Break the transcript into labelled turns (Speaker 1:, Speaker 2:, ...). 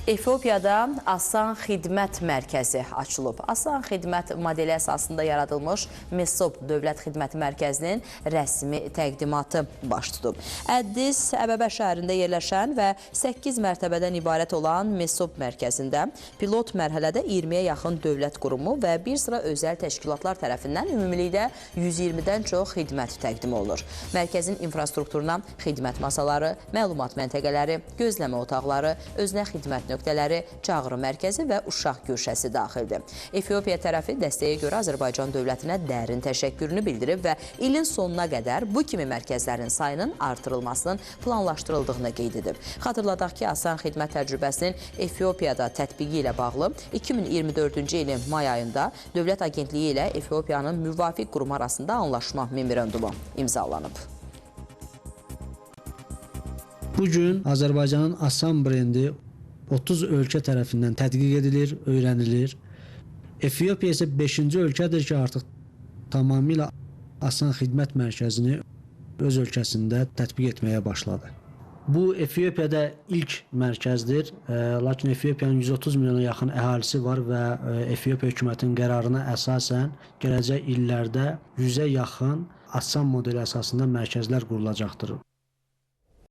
Speaker 1: Efiopiyada Asan Xidmət Mərkəzi açılıb. Asan Xidmət modeli əsasında yaradılmış MESOB Dövlət Xidməti Mərkəzinin rəsmi təqdimatı baş tutub. Əddis Əbəbə şəhərində yerləşən və 8 mərtəbədən ibarət olan MESOB mərkəzində pilot mərhələdə 20-yə yaxın dövlət qurumu və bir sıra özəl təşkilatlar tərəfindən ümumilikdə 120-dən çox xidmət təqdim olunur. Mərkəzin infrastrukturuna xidmət masaları, məlumat məntəqələri, gözləmə otaqları, özünə xidmət nöqtələri, çağrı mərkəzi və uşaq güşəsi daxildir. Efiopiya tərəfi dəstəyə görə Azərbaycan dövlətinə dərin təşəkkürünü bildirib və ilin sonuna qədər bu kimi mərkəzlərin sayının artırılmasının planlaşdırıldığını qeyd edib. Xatırladaq ki, Asan Xidmət təcrübəsinin Efiopiyada tətbiqi ilə bağlı 2024-cü ilin may ayında Dövlət Agentliyi ilə Efiopiyanın müvafiq qurum arasında anlaşma memorandumu imzalanıb.
Speaker 2: Bugün Azərbaycanın Asan brendi 30 ölkə tərəfindən tədqiq edilir, öyrənilir. Efiopiya isə 5-ci ölkədir ki, artıq tamamilə Asan Xidmət Mərkəzini öz ölkəsində tətbiq etməyə başladı. Bu, Efiopiyada ilk mərkəzdir, lakin Efiopiyanın 130 milyona yaxın əhalisi var və Efiopiya hökumətinin qərarına əsasən gələcək illərdə 100-ə yaxın Asan modeli əsasında mərkəzlər qurulacaqdır.